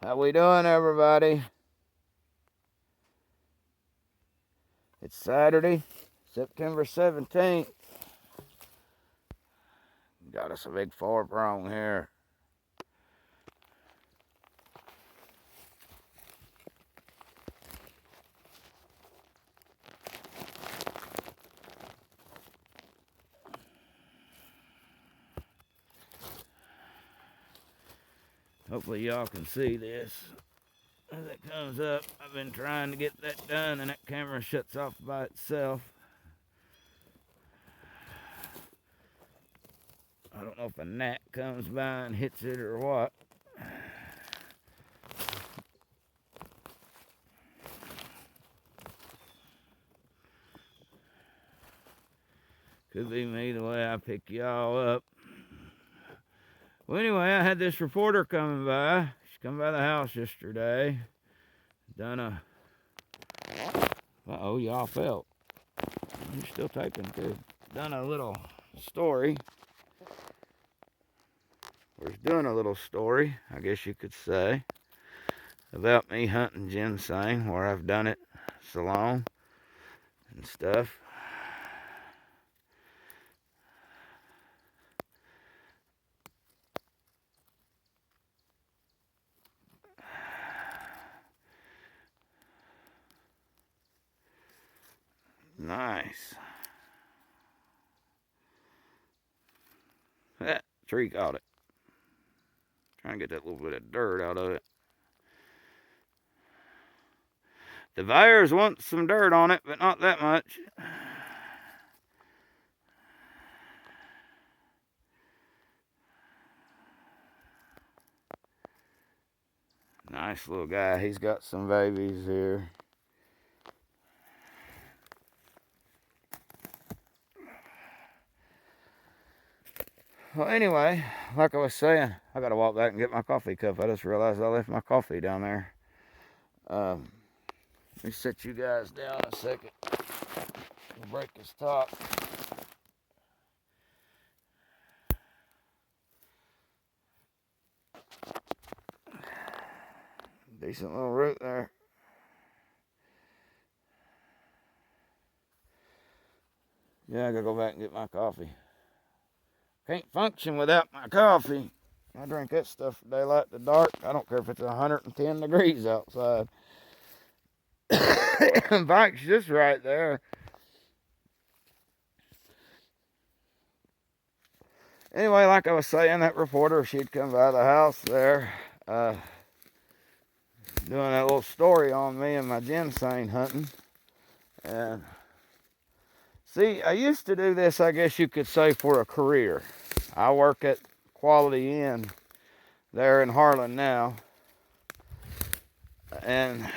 How we doing, everybody? It's Saturday, September 17th. Got us a big 4-prong here. Hopefully y'all can see this as it comes up. I've been trying to get that done and that camera shuts off by itself. I don't know if a gnat comes by and hits it or what. Could be me the way I pick y'all up. Well, anyway, I had this reporter coming by. She come by the house yesterday. Done a... Uh-oh, y'all felt. You're still taping, too. Done a little story. Was doing a little story, I guess you could say, about me hunting ginseng, where I've done it so long and stuff. Nice. That tree caught it. Trying to get that little bit of dirt out of it. The bears want some dirt on it, but not that much. Nice little guy. He's got some babies here. Well, anyway, like I was saying, I gotta walk back and get my coffee cup. I just realized I left my coffee down there. Let me set you guys down a second. We'll break this top. Decent little root there. Yeah, I gotta go back and get my coffee. Can't function without my coffee. I drink that stuff from daylight to dark. I don't care if it's 110 degrees outside. Bike's just right there. Anyway, like I was saying, that reporter, she'd come by the house there, doing that little story on me and my ginseng hunting. And see, I used to do this, I guess you could say, for a career. I work at Quality Inn there in Harlan now. And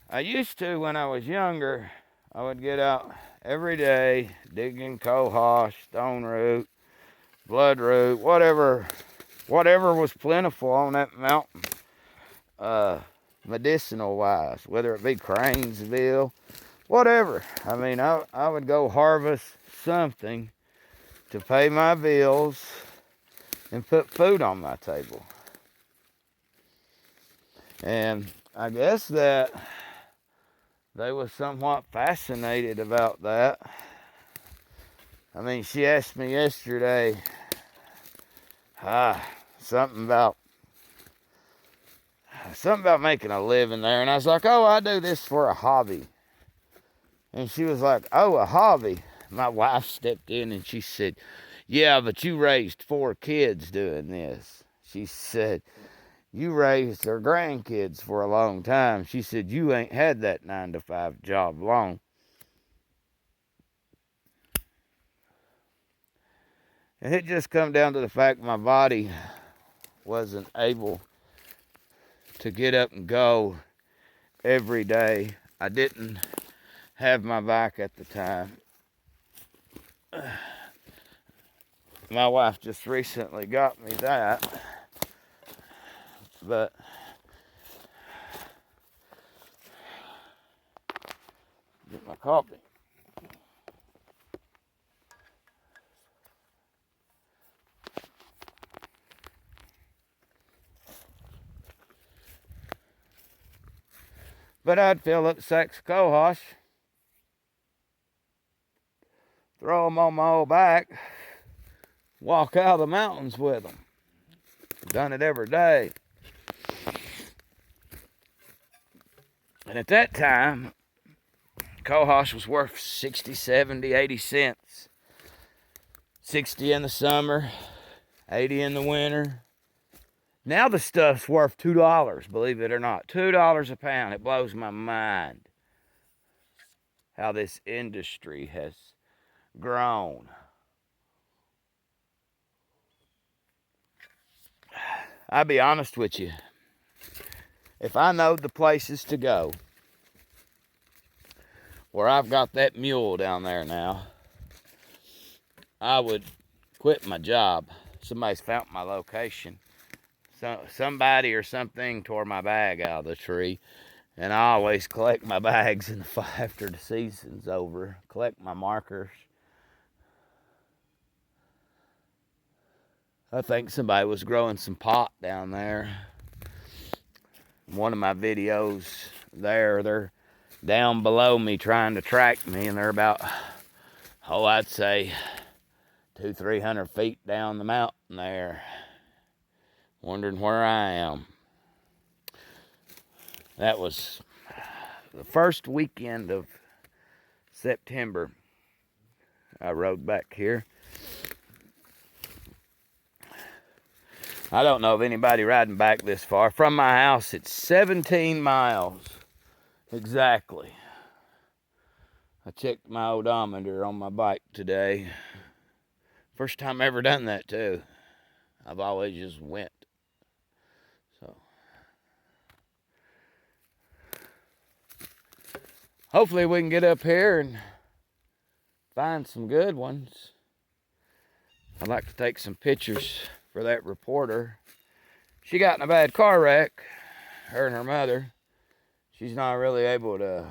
I used to, when I was younger, I would get out every day digging cohosh, stone root, bloodroot, whatever was plentiful on that mountain, medicinal wise, whether it be Cranesville, whatever. I mean, I would go harvest something to pay my bills and put food on my table. And I guess that they was somewhat fascinated about that. I mean, she asked me yesterday, something about making a living there. And I was like, oh, I do this for a hobby. And she was like, oh, a hobby. My wife stepped in and she said, yeah, but you raised 4 kids doing this. She said, you raised their grandkids for a long time. She said, you ain't had that 9-to-5 job long. And it just come down to the fact my body wasn't able to get up and go every day. I didn't have my bike at the time. My wife just recently got me that. But get my coffee. But I'd fill up sacks of cohosh, throw them on my old back, walk out of the mountains with them. Done it every day. And at that time, cohosh was worth 60, 70, 80 cents. 60 in the summer, 80 in the winter. Now the stuff's worth $2, believe it or not. $2 a pound. It blows my mind how this industry has grown. I'll be honest with you. If I know the places to go where I've got that mule down there now, I would quit my job. Somebody's found my location. Somebody or something tore my bag out of the tree, and I always collect my bags after the season's over. Collect my markers. I think somebody was growing some pot down there. One of my videos there, they're down below me trying to track me, and they're about, I'd say 200-300 feet down the mountain there, wondering where I am. That was the first weekend of September. I rode back here. I don't know of anybody riding back this far. From my house, it's 17 miles exactly. I checked my odometer on my bike today. First time I ever done that too. I've always just went. So hopefully we can get up here and find some good ones. I'd like to take some pictures for that reporter. She got in a bad car wreck, her and her mother. She's not really able to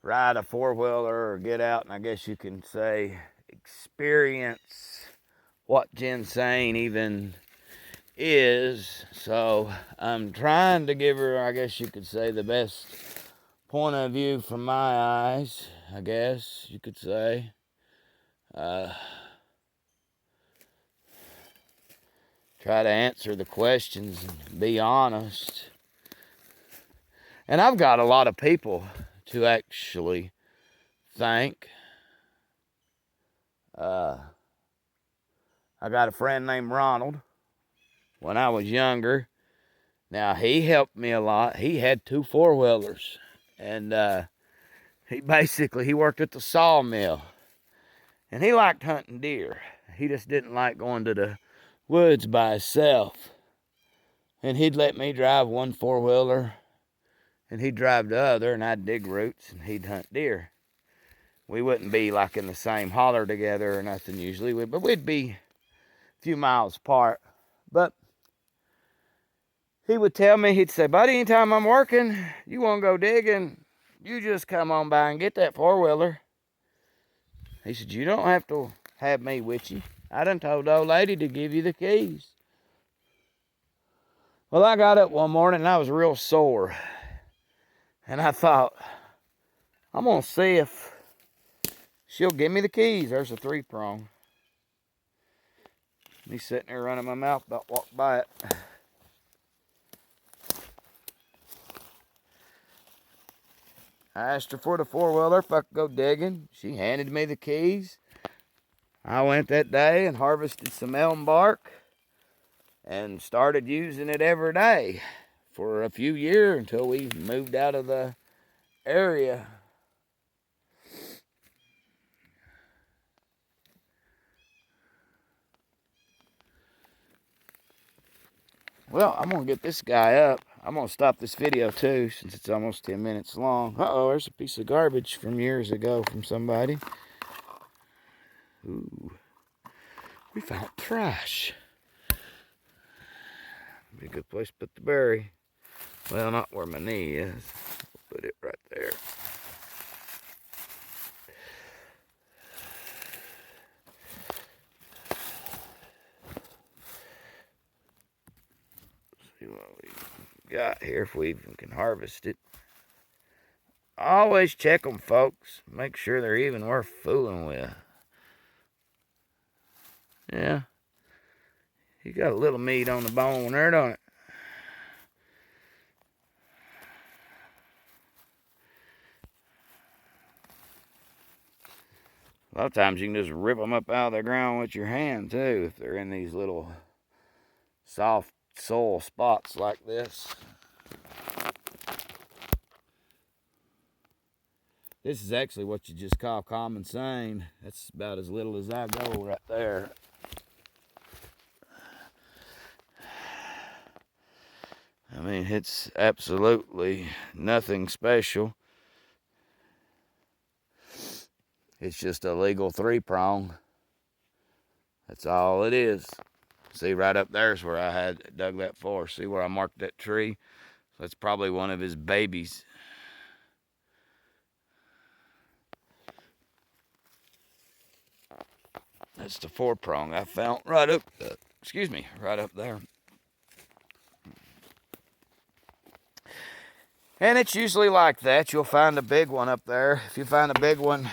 ride a four-wheeler or get out, and I guess you can say experience what ginseng even is. So I'm trying to give her, I guess you could say, the best point of view from my eyes, I guess you could say. Try to answer the questions and be honest. And I've got a lot of people to actually thank. I got a friend named Ronald when I was younger. Now, he helped me a lot. He had 2 four-wheelers. And he worked at the sawmill. And he liked hunting deer. He just didn't like going to the woods by himself. And he'd let me drive 1 four-wheeler, and he'd drive the other, and I'd dig roots, and he'd hunt deer. We wouldn't be like in the same holler together or nothing usually, but we'd be a few miles apart. But he would tell me, he'd say, buddy, anytime I'm working, you want to go digging, you just come on by and get that four-wheeler. He said, you don't have to have me with you. I done told the old lady to give you the keys. Well, I got up one morning and I was real sore. And I thought, I'm going to see if she'll give me the keys. There's a 3-prong. Me sitting there running my mouth, about walked by it. I asked her for the four-wheeler if I could go digging. She handed me the keys. I went that day and harvested some elm bark and started using it every day for a few years until we moved out of the area. Well, I'm going to get this guy up. I'm going to stop this video too since it's almost 10 minutes long. Uh-oh, there's a piece of garbage from years ago from somebody. Ooh, we found trash. Be a good place to put the berry. Well, not where my knee is. Put it right there. See what we got here, if we even can harvest it. Always check them, folks. Make sure they're even worth fooling with. Yeah. You got a little meat on the bone there, don't it? A lot of times you can just rip them up out of the ground with your hand, too, if they're in these little soft soil spots like this. This is actually what you just call common sane. That's about as little as I go right there. I mean, it's absolutely nothing special. It's just a legal 3-prong. That's all it is. See, right up there is where I had dug that for. See where I marked that tree? That's probably one of his babies. That's the 4-prong I found right up, right up there. And it's usually like that. You'll find a big one up there. If you find a big one,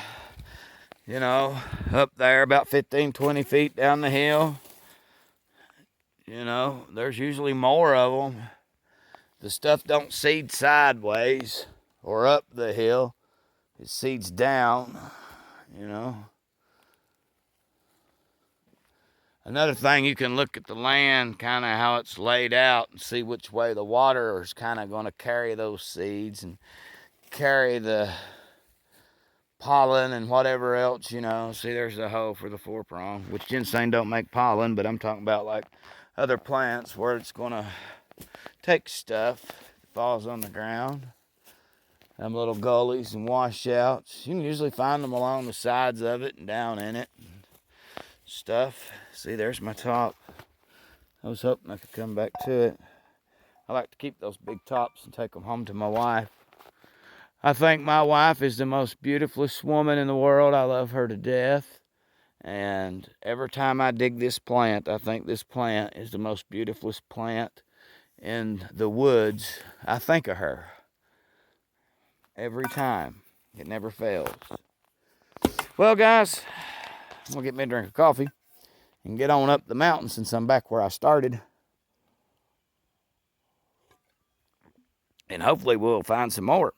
you know, up there about 15, 20 feet down the hill, you know, there's usually more of them. The stuff don't seed sideways or up the hill. It seeds down, you know. Another thing, you can look at the land, kind of how it's laid out, and see which way the water is kind of going to carry those seeds and carry the pollen and whatever else, you know. See, there's a hole for the 4-prong, which ginseng don't make pollen, but I'm talking about like other plants where it's going to take stuff that falls on the ground. Them little gullies and washouts. You can usually find them along the sides of it and down in it. Stuff. See, there's my top. I was hoping I could come back to it. I like to keep those big tops and take them home to my wife. I think my wife is the most beautifulest woman in the world. I love her to death. And every time I dig this plant, I think this plant is the most beautifulest plant in the woods. I think of her. Every time. It never fails. Well, guys, I'm going to get me a drink of coffee and get on up the mountain since I'm back where I started. And hopefully we'll find some more.